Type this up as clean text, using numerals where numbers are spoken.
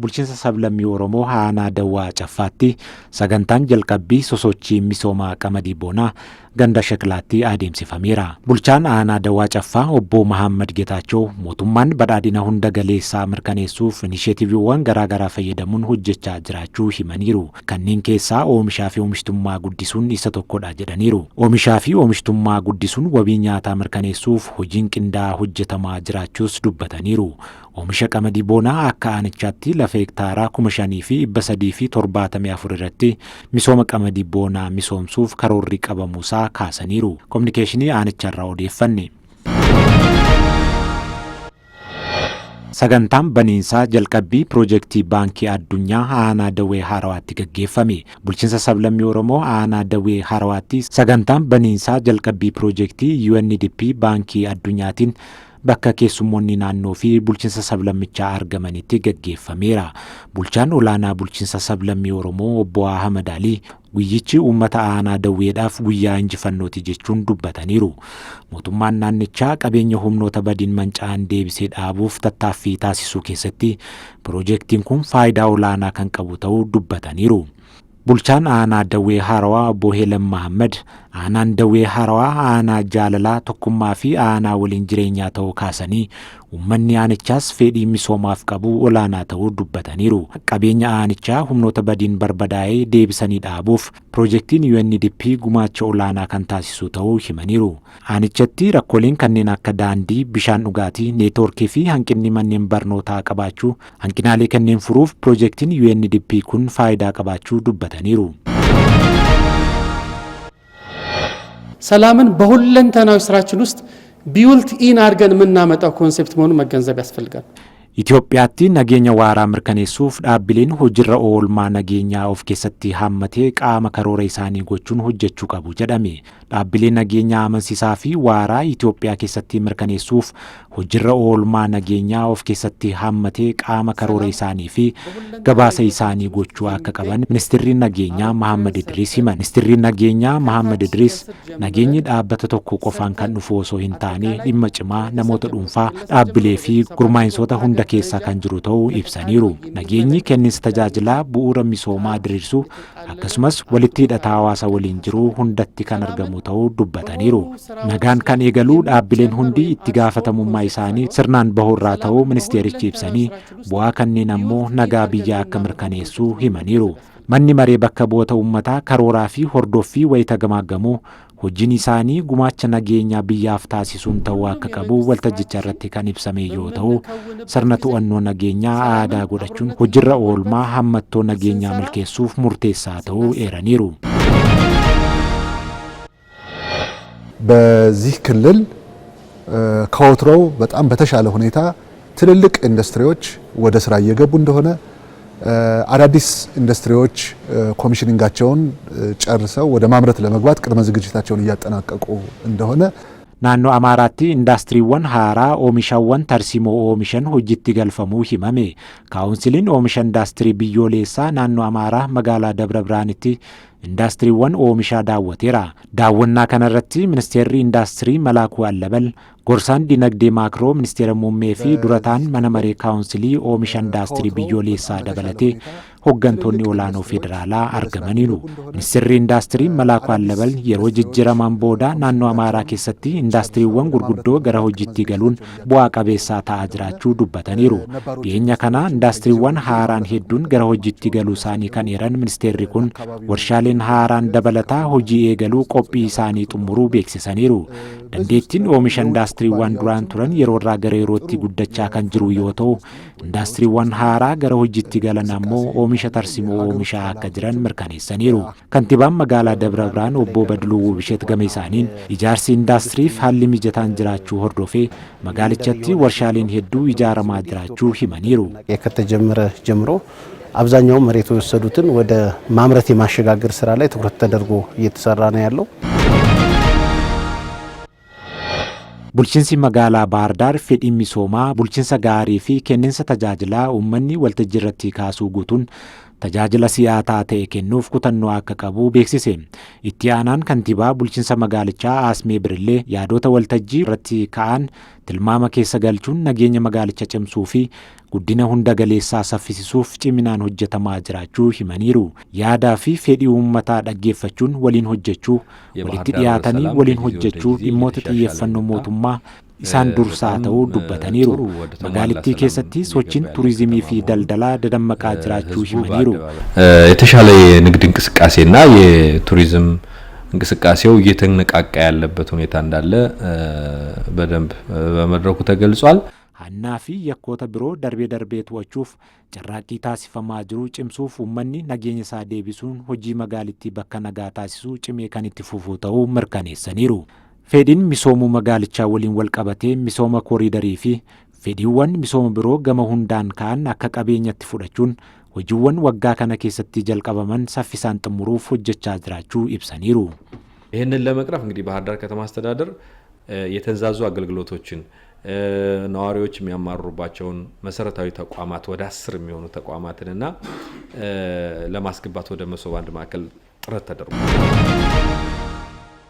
Bulchiinsa sablammii Oromoo aanaa Dawwaa Caffaatti sagantaan jalqabbii sosochii misoomaa qamadii boonaa ganda shaklaatti adeemsifameera. Bulchaan aanaa Dawwaa Caffaa obbo Mahammad Getaachoo mootummaan badhaadhina hunda galeessaa mirkaneessuuf inisheetiiviiwwan garaagaraa fayyadamuun hojjechaa jiraachuu himaniiru. Kanneen keessaa oomishaa fi oomishtummaa guddisuun isa tokkodha jedhaniiru. Oomishaa fi oomishtummaa guddisuun wabii nyaataa mirkaneessuuf hojiin qindaa'aa hojjetamaa jiraachuus dubbataniiru. Oomisha qamadii boonaa akka aanichaatti lafa hektaaraa 5,374 irratti misooma qamadii boonaa misoomsuuf karoorri qabamuusaa kaasaniiru. Kominikeeshinii aanicharraa odeeffanne. Sagantaan baniinsaa jalqabbii piroojeektii baankii addunyaa aanaa Dawwee Harawaatti gaggeeffame. Bulchiinsa sablammii Oromoo aanaa Dawwee Harawaatti sagantaan baniinsaa jalqabbii piroojeektii UNDP baankii addunyaatiin bakka keessummoonni naannoo fi bulchiinsa sablammichaa argamanitti gaggeeffameera. Bulchaan olaanaa bulchiinsa sablammii Oromoo obbo Ahmad Alii guyyichi uummata aanaa Dawweedhaaf guyyaa injifannooti jechuun dubbataniiru. Mootummaan naannichaa qabeenya humnoota badiin manca'an deebisee dhaabuuf tattaaffii taasisuu keessatti piroojeektiin kun faayidaa olaanaa kan qabu ta'uu dubbataniiru. Bulchaan aanaa Dawwee Harawaa obbo Heelan Mahammad aanaan Dawwee Harawaa aanaa jaalalaa tokkummaa fi aanaa waliin jireenyaa ta'uu kaasanii uummanni aanichaas fedhii misoomaaf qabu olaanaa ta'uu dubbataniiru. Qabeenya aanichaa humnoota badiin barbadaa'ee deebisanii dhaabuuf piroojeektiin UNDP gumaacha olaanaa kan taasisu ta'uu himaniiru. Aanichatti rakkooleen kanneen akka daandii, bishaan dhugaatii, neetwoorkii fi hanqinni manneen barnootaa qabaachuu hanqinaalee kanneen furuuf piroojeektiin UNDP kun faayidaa qabaachuu dubbataniiru. ሰላምን በሁለንተናዊ ስራችን ውስጥ ቢውልት ኢን አድርገን የምናመጣው ኮንሴፕት መሆኑን መገንዘብ ያስፈልጋል። Itoophiyaatti nageenya waaraa mirkaneessuuf dhaabbileen hojiirra oolmaa nageenyaa of keessatti hammatee qaama karoora isaanii gochuun hojjechuu qabu jedhame. Dhaabbileen nageenyaa amansiisaa fi waaraa Itoophiyaa keessatti mirkaneessuuf hojiirra oolmaa nageenyaa of keessatti hammatee qaama karoora isaanii fi gabaasa isaanii gochuu akka qaban Ministeerri nageenyaa Mahammad Idris himan. Ministeerri nageenyaa Mahammad Idris nageenyi dhaabbata tokko qofaan kan dhufu osoo hin taane dhimma cimaa namoota dhuunfaa dhaabbilee fi gurmaa'insoota hunda keessa kan jiru ta'uu ibsaniiru. Nageenyi kenniinsa tajaajilaa bu'uura misoomaa diriirsuu akkasumas walitti hidhata hawaasa waliin jiru hundatti kan argamu ta'uu dubbataniiru. Nagaan kan eegaluu dhaabbileen hundi itti gaafatamummaa isaanii sirnaan bahurraa ta'uu ministeerichi ibsanii bu'aa kanneen ammoo nagaa biyyaa akka mirkaneessuu himaniiru. Manni maree bakka bu'oota uummataa karooraa fi hordoffii wayita gamaaggamuu hojiin isaanii gumaacha nageenyaa biyyaaf taasisuun ta'uu akka qabu waltajjicha irratti kan ibsame yoo ta'u sirna to'annoo nageenyaa aadaa godhachuun hojiirra oolmaa hammattoo nageenyaa milkeessuuf murteessaa ta'uu eeraniiru. በዚህ ክልል ከወትሮው በጣም በተሻለ ሁኔታ ትልልቅ ኢንዱስትሪዎች ወደ ስራ እየገቡ እንደሆነ አዳዲስ ኢንዱስትሪዎች ኮሚሽኒንጋቸውን ጨርሰው ወደ ማምረት ለመግባት ቅድመ ዝግጅታቸውን እያጠናቀቁ እንደሆነ Naannoo Amaaraatti indaastiriiwwan haaraa oomishaawwan tarsimoo oomishan hojiitti galfamuu himame. Kaawunsiliin oomisha indaastirii biyyoolessaa naannoo Amaaraa magaalaa Dabra Biraanitti indaastiriiwwan oomishaa daawwateera. Daawwannaa kanarratti ministeerri indaastirii Malaakuu Allabal, gorsaan dinagdee maakroo ministeera muummee fi durataan mana maree kaawunsilii oomisha indaastirii biyyoolessaa dabalatee hooggantoonni olaanoo federaalaa argamaniiru. Ministeerri indaastirii Malaakuu Allabal yeroo jijjiiramaan booda naannoo Amaaraa keessatti indaastiriiwwan gurguddoo gara hojiitti galuun bu'aa qabeessaa ta'aa jiraachuu dubbataniiru. Dhiyeenya kana indaastiriiwwan haaraan hedduun gara hojiitti galuu isaanii kan eeran ministeerri kun warshaaleen haaraan dabalataa hojii eegaluu qophii isaanii xumuruu beeksisaniiru. Dandeettiin oomisha indaastiriiwwan duraan turan yeroo irraa gara yerootti guddachaa kan jiru yoo ta'u indaastiriiwwan haaraa gara hojiitti galan ammoo oomisha tarsimoo oomishaa akka jiran mirkaneessaniiru. Kantiibaan magaalaa Dabra Biraan obbo Baduluu Wubishet gama isaaniin ijaarsi indaastiriif haalli mijataan jiraachuu hordofee magaalichatti warshaaleen hedduu ijaaramaa jiraachuu himaniiru. ከተጀመረ ጀምሮ አብዛኛው መሬት የወሰዱትን ወደ ማምረት የማሸጋገር ስራ ላይ ትኩረት ተደርጎ እየተሰራ ነው ያለው። Bulchiinsi magaalaa Baahir Daar fedhii misoomaa, bulchiinsa gaarii fi kenniinsa tajaajilaa uummanni waltajjii irratti kaasuu guutuun tajaajila si'ataa ta'e kennuuf kutannoo akka qabu beeksise. Itti aanaan kantiibaa bulchiinsa magaalichaa Asmee Birillee yaadota waltajjii irratti ka'an tilmaama keessa galchuun nageenya magaalicha cimsuu fi guddina hunda galeessaa saffisiisuuf ciminaan hojjetamaa jiraachuu himaniiru. Yaadaa fi fedhii uummataa dhaggeeffachuun waliin hojjechuu, walitti dhiyaatanii waliin hojjechuu dhimmoota xiyyeeffannoo mootummaa isaan dursaa ta'uu dubbataniiru. Magaalittii keessatti sochiin tuሪዝምii fi daldalaa dadammaqaa jiraachuu himaniiru. የተሻለ የንግድ እንቅስቃሴና የቱሪዝም እንቅስቃሴው እየተነቃቃ ያለበት ሁኔታ እንዳለ በደንብ በመድረኩ ተገልጿል። Hannaa fi yakkoota biroo darbee to'achuuf carraaqqii taasifamaa jiru cimsuuf uummanni nageenya isaa deebisuun hojii magaalittii bakka nagaa taasisuu cimee kan itti fufuu ta'uu mirkaneessaniiru. Fedhiin misoomuu magaalichaa waliin wal qabatee misooma kooriidarii fi fedhiiwwan misooma biroo gama hundaan ka'an akka qabeenyatti fudhachuun hojiiwwan waggaa kana keessatti jalqabaman saffisaan xumuruuf hojjechaa jiraachuu ibsaniiru. ይህንን ለመቅረፍ እንግዲህ ባህር ዳር ከተማ አስተዳደር የተንዛዙ አገልግሎቶችን ነዋሪዎች የሚያማሩባቸውን መሰረታዊ ተቋማት ወደ 10 የሚሆኑ ተቋማትንና ለማስገባት ወደ መሶብ አንድ ማዕከል ጥረት ተደርጓል።